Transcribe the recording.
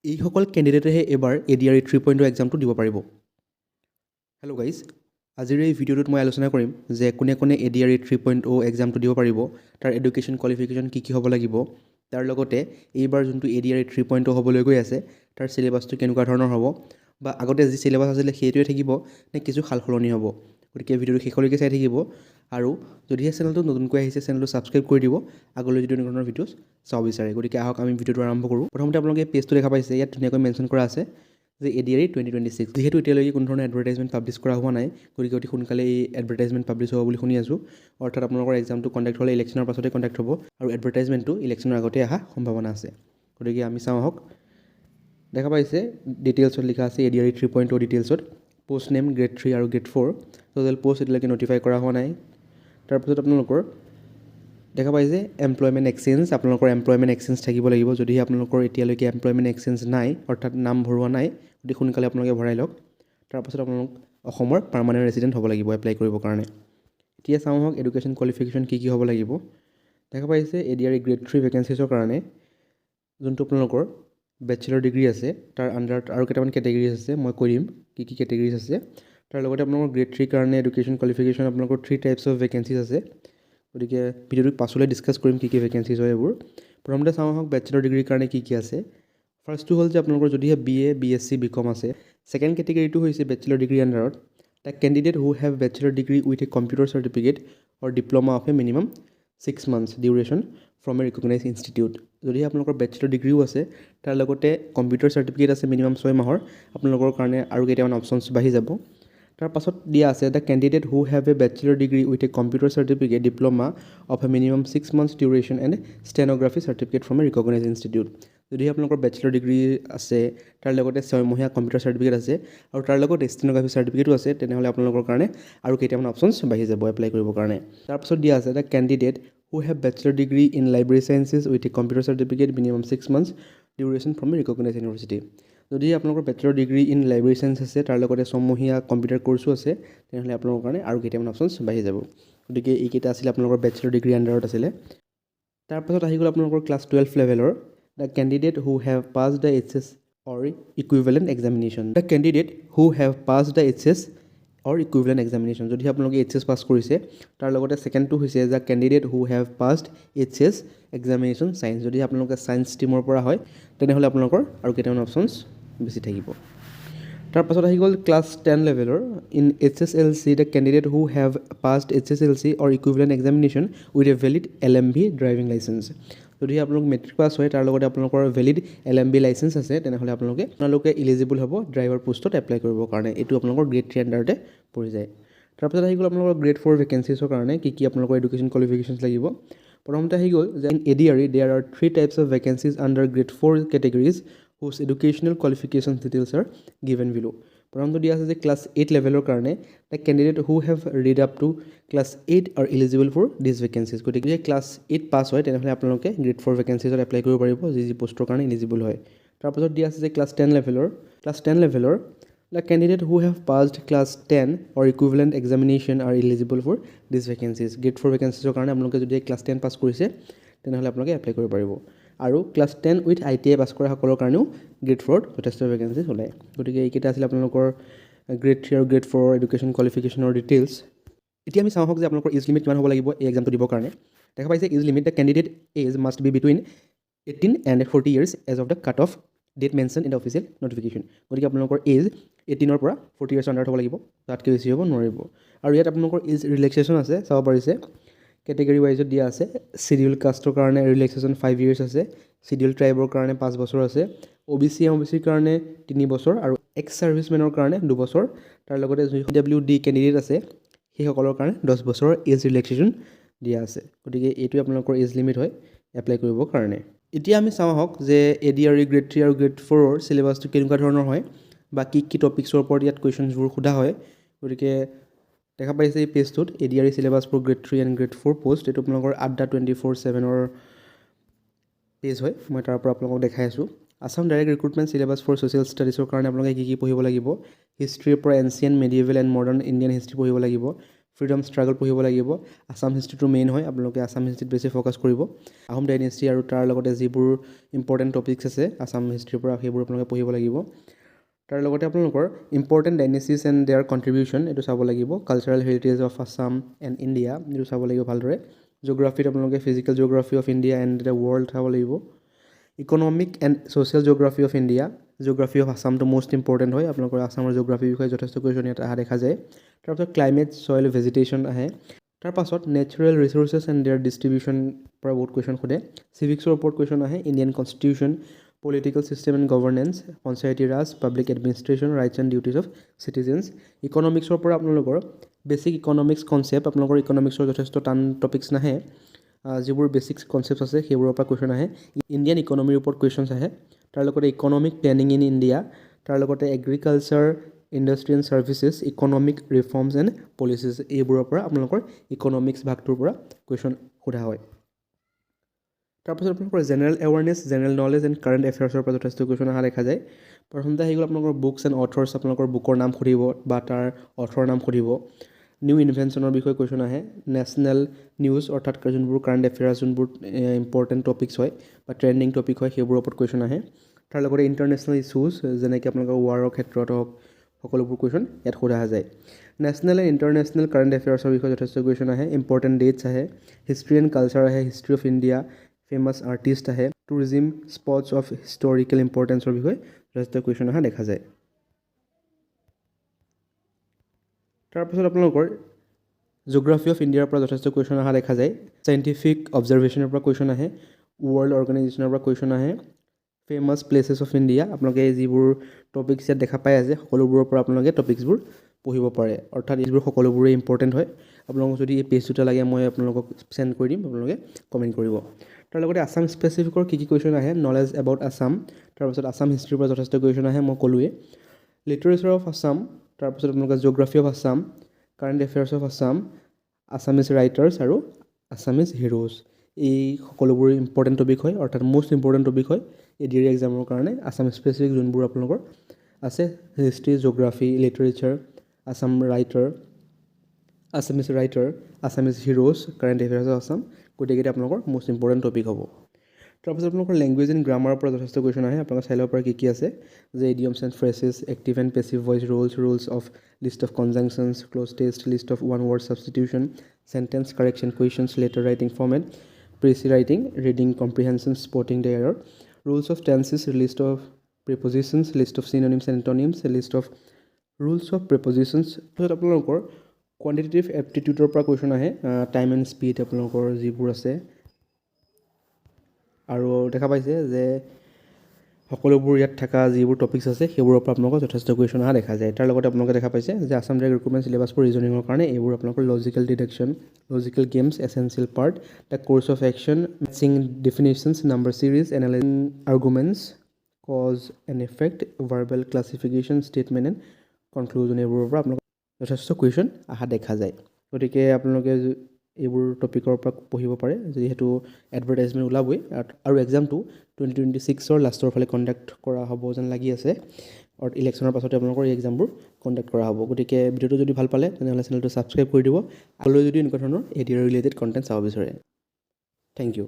এইসকল কেণ্ডিডেটেহে এবাৰ ADRE 3.0 এক্সামটো দিব পাৰিব। হেল্ল' গাইজ, আজিৰ এই ভিডিঅ'টোত মই আলোচনা কৰিম যে কোনে কোনে ADRE 3.0 এক্সামটো দিব পাৰিব, তাৰ এডুকেশ্যন কোৱালিফিকেশ্যন কি কি হ'ব লাগিব, তাৰ লগতে এইবাৰ যোনটো ADRE 3.0 হ'বলৈ গৈ আছে তাৰ চিলেবাছটো কেনেকুৱা ধৰণৰ হ'ব, বা আগতে যি চিলেবাছ আছিলে সেইটোৱে থাকিব নে কিছু সাল সলনি হ'ব। গতিকে ভিডিঅ'টো শেষলৈকে চাই থাকিব, আৰু যদিহে চেনেলটো নতুনকৈ আহিছে চেনেলটো ছাবস্ক্ৰাইব কৰি দিব আগলৈ যদি এনেকুৱা ধৰণৰ ভিডিঅ'ছ চাব বিচাৰে। গতিকে আহক আমি ভিডিঅ'টো আৰম্ভ কৰোঁ। প্ৰথমতে আপোনালোকে পেজটো দেখা পাইছে, ইয়াত ধুনীয়াকৈ মেনশ্যন কৰা আছে যে ADRE 2026। যিহেতু এতিয়ালৈকে কোনো ধৰণৰ এডভাৰটাইজমেণ্ট পাব্লিছ কৰা হোৱা নাই, গতিকে অতি সোনকালে এই এডভাৰটাইজমেণ্ট পাব্লিছ হ'ব বুলি শুনি আছোঁ। অৰ্থাৎ আপোনালোকৰ এক্সামটো কণ্ডাক্ট হ'লে ইলেকশ্যনৰ পাছতে কণ্ডাক্ট হ'ব, আৰু এডভাৰটাইজমেণ্টটো ইলেকশ্যনৰ আগতে অহা সম্ভাৱনা আছে। গতিকে আমি চাওঁ আহক। দেখা পাইছে ডিটেইলছত লিখা আছে ADRE 3.0 ডিটেইলছত পোষ্ট নেম গ্ৰেড 3 আৰু গ্ৰেড 4। টোটেল পোষ্ট এতিয়ালৈকে নটিফাই কৰা হোৱা নাই। তাৰপিছত আপোনালোকৰ দেখা পাই যে এমপ্লয়মেণ্ট এক্সচেঞ্জ, আপোনালোকৰ এমপ্লয়মেণ্ট এক্সচেঞ্জ থাকিব লাগিব। যদিহে আপোনালোকৰ এতিয়ালৈকে এমপ্লয়মেণ্ট এক্সচেঞ্জ নাই, অৰ্থাৎ নাম ভৰোৱা নাই, অতি সোনকালে আপোনালোকে ভৰাই লওক। তাৰপাছত আপোনালোক অসমৰ পাৰ্মানেণ্ট ৰেচিডেণ্ট হ'ব লাগিব এপ্লাই কৰিবৰ কাৰণে। এতিয়া চাওঁ আহক এডুকেশ্যন কোৱালিফিকেশ্যন কি কি হ'ব লাগিব। দেখা পাইছে ADRE গ্ৰেড 3 ভেকেঞ্চিছৰ কাৰণে যোনটো আপোনালোকৰ বেচেলৰ ডিগ্ৰী আছে তাৰ আণ্ডাৰত আৰু কেইটামান কেটেগৰিজ আছে, মই কৈ দিম কি কি কেটেগৰিজ আছে। তাৰ লগতে আপোনালোকৰ গ্ৰেড 3 কাৰণে এডুকেশ্যন কোৱালিফিকেশ্যন আপোনালোকৰ 3 টাইপছ অফ ভেকেঞ্চিজ আছে। গতিকে ভিডিঅ'টো পাছলৈ ডিছকাছ কৰিম কি কি ভেকেঞ্চিজ হয় এইবোৰ। প্ৰথমতে চাওঁ আহক বেচেলৰ ডিগ্ৰীৰ কাৰণে কি কি আছে। ফাৰ্ষ্টটো হ'ল যে আপোনালোকৰ যদিহে BA, BSc, BCom আছে। ছেকেণ্ড কেটেগৰীটো হৈছে বেচেলৰ ডিগ্ৰী আণ্ডাৰত the candidate who have bachelor degree with a computer certificate or diploma of a minimum 6 months duration from a recognise institute. যদিহে আপোনালোকৰ বেচেলৰ ডিগ্ৰীও আছে, তাৰ লগতে কম্পিউটাৰ চাৰ্টিফিকেট আছে মিনিমাম 6 মাহৰ, আপোনালোকৰ কাৰণে আৰু কেইটামান অপশ্যনছ বাঢ়ি যাব। তাৰ পাছত দিয়া আছে the candidate who have a bachelor degree with a computer certificate diploma of a minimum 6 months duration and stenography certificate from a recognise institute. যদিহে আপোনালোকৰ বেচেলৰ ডিগ্ৰী আছে, তাৰ লগতে 6 মহীয়া কম্পিউটাৰ চাৰ্টিফিকেট আছে, আৰু তাৰ লগতে ষ্টেন'গ্ৰাফি চাৰ্টিফিকেটো আছে, তেনেহ'লে আপোনালোকৰ কাৰণে আৰু কেইটামান অপশ্যনছ বাঢ়ি যাব এপ্লাই কৰিবৰ কাৰণে। তাৰপাছত দিয়া আছে the candidate who have bachelor degree in library sciences with a computer certificate minimum 6 months duration from a recognise university. যদি আপোনালোকৰ bachelor degree in library science আছে, তাৰ লগতে 6 মহীয়া কম্পিউটাৰ কৰ্চো আছে, তেনেহ'লে আপোনালোকৰ কাৰণে আৰু কেইটামান অপশ্যনছ বাঢ়ি যাব। গতিকে এইকেইটা আছিলে আপোনালোকৰ বেচেলৰ ডিগ্ৰী আণ্ডাৰত আছিলে। তাৰপাছত আহি গ'ল আপোনালোকৰ ক্লাছ 12 লেভেলৰ the candidate who have pass the HS or equivalent examination. The candidate who have pass the HS or equivalent examination. যদি আপোনালোকে HS পাছ কৰিছে, তাৰ লগতে ছেকেণ্ডটো হৈছে the candidate who have passed HS examination science. যদি আপোনালোকে ছায়েন্স ষ্ট্ৰীমৰ পৰা হয়, তেনেহ'লে আপোনালোকৰ আৰু কেইটামান অপশ্যনছ বেছি থাকিব। তাৰপাছত আহি গ'ল ক্লাছ 10 লেভেলৰ in HSLC the candidate who have passed HSLC or equivalent examination with a valid LMB driving licence. যদি আপোনালোক মেট্ৰিক পাছ হয়, তাৰ লগতে আপোনালোকৰ ভেলিড LMB লাইচেঞ্চ আছে, তেনেহ'লে আপোনালোকে ইলিজিবল হ'ব ড্ৰাইভাৰ পোষ্টত এপ্লাই কৰিবৰ কাৰণে। এইটো আপোনালোকৰ গ্ৰেড 3 আণ্ডাৰতে পৰি যায়। তাৰপাছত আহি গ'ল আপোনালোকৰ গ্ৰেড 4 ভেকেঞ্চিছৰ কাৰণে কি কি আপোনালোকৰ এডুকেশ্যন কোৱালিফিকেশ্যনছ লাগিব। প্ৰথমতে আহি গ'ল যে in ADRE there are 3 types of vacancies under grade 4 categories whose educational qualification details are given below. প্ৰথমটো দিয়া আছে যে ক্লাছ 8 লেভেলৰ কাৰণে the candidate who have read up to class 8 are eligible for this vacancies. গতিকে class 8 pass হয়, তেনেহ'লে আপোনালোকে গ্ৰেড 4 ভেকেঞ্চিজত এপ্লাই কৰিব পাৰিব, যি পষ্টৰ কাৰণে ইলিজিবল হয়। তাৰপাছত দিয়া আছে যে ক্লাছ 10 লেভেলৰ the candidate who have passed class 10 or equivalent examination are eligible for this vacancies. Grade 4 ভেকেঞ্চিজৰ কাৰণে আপোনালোকে যদি ক্লাছ 10 পাছ কৰিছে, তেনেহ'লে আপোনালোকে এপ্লাই কৰিব পাৰিব। আৰু ক্লাছ 10 উইথ ITI পাছ কৰা সকলৰ কাৰণেও গ্ৰেড 4ত যথেষ্ট ভেকেঞ্চিজ ওলায়। গতিকে এইকেইটা আছিলে আপোনালোকৰ গ্ৰেড 3 আৰু গ্ৰেড 4 এডুকেশ্যন কোৱালিফিকেশ্যনৰ ডিটেইলছ। এতিয়া আমি চাওঁ হওক যে আপোনালোকৰ এজ লিমিট কিমান হ'ব লাগিব এই এক্সামটো দিবৰ কাৰণে। দেখা পাইছে age limit the candidate age must be between 18 and 40 years age of the cut off date mention in the official notification. গতিকে আপোনালোকৰ এজ 18ৰ পৰা 40 years আণ্ডাৰত হ'ব লাগিব, তাতকৈ বেছি হ'ব নোৱাৰিব। আৰু ইয়াত আপোনালোকৰ এজ ৰিলেক্সেশ্যন আছে, চাব পাৰিছে কেটেগৰী ৱাইজত দিয়া আছে। চিডিউল কাষ্টৰ কাৰণে ৰিলেক্সেশ্যন 5 years আছে, চিডিউল ট্ৰাইবৰ কাৰণে 5 বছৰ আছে, OBC MOBCৰ কাৰণে 3 বছৰ, আৰু এক্স ছাৰ্ভিচমেনৰ কাৰণে 2 বছৰ। তাৰ লগতে WD কেণ্ডিডেট আছে সেইসকলৰ কাৰণে 10 বছৰৰ এজ ৰিলেক্সেশ্যন দিয়া আছে। গতিকে এইটোৱে আপোনালোকৰ এজ লিমিট হয় এপ্লাই কৰিবৰ কাৰণে। এতিয়া আমি চাওঁ আহক যে ADRE গ্ৰেড 3 আৰু গ্ৰেড 4ৰ চিলেবাছটো কেনেকুৱা ধৰণৰ হয়, বা কি কি টপিক্সৰ ওপৰত ইয়াত কুৱেশ্যনছবোৰ সোধা হয়। গতিকে দেখা পাইছে এই পেজটোত ADRE syllabus for grade 3 and grade 4 post. এইটো আপোনালোকৰ আড্ডা 24/7ৰ পেজ হয়, মই তাৰ পৰা আপোনালোকক দেখাই আছোঁ। Assam direct recruitment syllabus for social ষ্টাডিজৰ কাৰণে আপোনালোকে কি কি পঢ়িব লাগিব। হিষ্ট্ৰীৰ পৰা ancient, medieval and modern Indian history পঢ়িব লাগিব। ফ্ৰীডম ষ্ট্ৰাগল পঢ়িব লাগিব আছাম হিষ্ট্ৰীটো মেইন হয় আপোনালোকে আছাম হিষ্ট্ৰীত বেছি ফ'কাছ কৰিব আহোম ডাইনেষ্টি আৰু তাৰ লগতে যিবোৰ ইম্পৰ্টেণ্ট টপিকছ আছে আছাম হিষ্ট্ৰীৰ পৰা সেইবোৰ আপোনালোকে পঢ়িব লাগিব তাৰ লগতে আপোনালোকৰ important dynasties and their contribution এইটো চাব লাগিব cultural heritage of Assam and India এইটো চাব লাগিব ভালদৰে জিঅ'গ্ৰাফীত আপোনালোকে physical geography of India and the world চাব লাগিব economic and social geography of India geography of আছামটো মষ্ট ইম্পৰ্টেণ্ট হয় আপোনালোকৰ আছামৰ জিঅ'গ্ৰাফীৰ বিষয়ে যথেষ্ট কুৱেশ্যন ইয়াত অহা দেখা যায় তাৰপাছত ক্লাইমেট ছইল ভেজিটেশ্যন আহে তাৰপাছত natural resources and their distribution পৰা বহুত কুৱেশ্যন সোধে চিভিক্সৰ ওপৰত কুৱেশ্যন আহে Indian constitution political system and governance Panchayati Raj public administration rights and duties of citizens ইকনমিক্সৰ পৰা আপোনালোকৰ বেছিক ইকনমিক্স কনচেপ্ট আপোনালোকৰ ইকনমিক্সৰ যথেষ্ট টান টপিক্স নাহে যিবোৰ বেছিক কনচেপ্ট আছে সেইবোৰৰ পৰা কুৱেশ্যন আহে ইণ্ডিয়ান ইকনমিৰ ওপৰত কুৱেশ্যনছ আহে তাৰ লগতে ইকনমিক প্লেনিং ইন ইণ্ডিয়া তাৰ লগতে agriculture industry and services economic reforms and policies এইবোৰৰ পৰা আপোনালোকৰ ইকনমিক্স ভাগটোৰ পৰা কুৱেশ্যন সোধা হয় তাৰপাছত আপোনালোকৰ general awareness general knowledge and current এফেয়াৰ্ছৰ পৰা যথেষ্ট কুৱেশ্যন অহা দেখা যায় প্ৰথমতে আহি গ'ল আপোনালোকৰ বুকছ এণ্ড অথৰ্ছ আপোনালোকৰ বুকৰ নাম সুধিব বা তাৰ অথৰৰ নাম সুধিব নিউ ইনভেনশ্যনৰ বিষয়ে কুৱেশ্যন আহে নেশ্যনেল নিউজ অৰ্থাৎ যোনবোৰ কাৰেণ্ট এফেয়াৰ্ছ যোনবোৰ ইম্পৰ্টেণ্ট টপিকছ হয় বা ট্ৰেণ্ডিং টপিক হয় সেইবোৰৰ ওপৰত কুৱেশ্যন আহে তাৰ লগতে ইণ্টাৰনেশ্যনেল ইছ্যুজ যেনেকৈ আপোনালোকৰ ৱাৰৰ ক্ষেত্ৰত হওক সকলোবোৰ কুৱেশ্যন ইয়াত সোধা যায় নেশ্যনেল এণ্ড ইণ্টাৰনেশ্যনেল কাৰেণ্ট এফেয়াৰ্ছৰ বিষয়ে যথেষ্ট কুৱেশ্যন আহে ইম্পৰ্টেণ্ট ডেটছ আহে হিষ্ট্ৰী এণ্ড কালচাৰ আহে history of India famous artist আহে টুৰিজিম স্পটছ অফ হিষ্টৰিকেল ইম্পৰ্টেঞ্চৰ বিষয়ে যথেষ্ট কুৱেশ্যন অহা দেখা যায় তাৰপাছত আপোনালোকৰ জিঅ'গ্ৰাফী অফ ইণ্ডিয়াৰ পৰা যথেষ্ট কুৱেশ্যন অহা দেখা যায় চাইণ্টিফিক অবজাৰভেশ্যনৰ পৰা কুৱেশ্যন আহে ৱৰ্ল্ড অৰ্গেনাইজেশ্যনৰ পৰা কুৱেশ্যন আহে ফেমাছ প্লেচেছ অফ ইণ্ডিয়া আপোনালোকে যিবোৰ টপিকছ ইয়াত দেখা পাই আছে সকলোবোৰৰ পৰা আপোনালোকে টপিকছবোৰ পঢ়িব পাৰে অৰ্থাৎ এইবোৰ সকলোবোৰেই ইম্পৰ্টেণ্ট হয় আপোনালোকক যদি এই পেজ দুটা লাগে মই আপোনালোকক চেণ্ড কৰি দিম আপোনালোকে কমেণ্ট কৰিব তাৰ লগতে আছাম স্পেচিফিকৰ কি কুৱেশ্যন আহে নলেজ এবাউট আছাম তাৰপিছত আছাম হিষ্ট্ৰীৰ পৰা যথেষ্ট কুৱেশ্যন আহে মই ক'লোৱেই লিটাৰেচাৰ অফ আছাম তাৰপিছত আপোনালোকে geography of Assam current affairs of Assam Assamese writers আৰু আছামিজ হিৰোজ এই সকলোবোৰ ইম্পৰ্টেণ্ট টপিক হয় অৰ্থাৎ মষ্ট ইম্পৰ্টেণ্ট টপিক হয় এডিআৰই এক্সামৰ কাৰণে আছাম স্পেচিফিক যোনবোৰ আপোনালোকৰ আছে history geography literature Assam writer Assamese writer Assamese heroes current affairs of Assam গোটেইকেইটা আপোনালোকৰ মষ্ট ইম্পৰ্টেণ্ট টপিক হ'ব তাৰপিছত আপোনালোকৰ লেংগুৱেজ এণ্ড গ্ৰামাৰৰ পৰা যথেষ্ট কুৱেশ্যন আহে আপোনালোকে চাই ল'ব পাৰে কি আছে যে idioms and phrases active and passive voice rules of list of conjunctions cloze test list of one word substitution sentence correction questions letter writing format precis writing reading comprehension spotting the error rules of tenses list of prepositions list of synonyms and antonyms list of rules of prepositions তাৰপিছত আপোনালোকৰ quantitative এপ্টিটিউডৰ পৰা question আহে time and speed আপোনালোকৰ যিবোৰ আছে আৰু দেখা পাইছে যে সকলোবোৰ ইয়াত থকা যিবোৰ টপিকছ আছে সেইবোৰৰ পৰা আপোনালোকৰ যথেষ্ট কুৱেশ্যন অহা দেখা যায় তাৰ লগতে আপোনালোকে দেখা পাইছে যে Assam direct recruitment syllabus for ৰিজনিঙৰ কাৰণে এইবোৰ আপোনালোকৰ logical deduction logical games essential part the course of action matching definitions number series analysing arguments cause and effect verbal classification statement and conclusion এইবোৰৰ পৰা আপোনালোকৰ যথেষ্ট কুৱেশ্যন অহা দেখা যায় গতিকে আপোনালোকে এইবোৰ টপিকৰ পৰা পঢ়িব পাৰে যিহেতু এডভাৰটাইজমেণ্ট ওলাবই আৰু এক্সামটো 2026ৰ লাষ্টৰ ফালে কণ্ডাক্ট কৰা হ'ব যেন লাগি আছে আৰু ইলেকশ্যনৰ পাছতে আপোনালোকৰ এই এক্সামবোৰ কণ্ডাক্ট কৰা হ'ব গতিকে ভিডিঅ'টো যদি ভাল পালে তেনেহ'লে চেনেলটো ছাবস্ক্ৰাইব কৰি দিব আৰু যদি এনেকুৱা ধৰণৰ এডিআৰ ৰিলেটেড কণ্টেণ্ট চাব বিচাৰে থেংক ইউ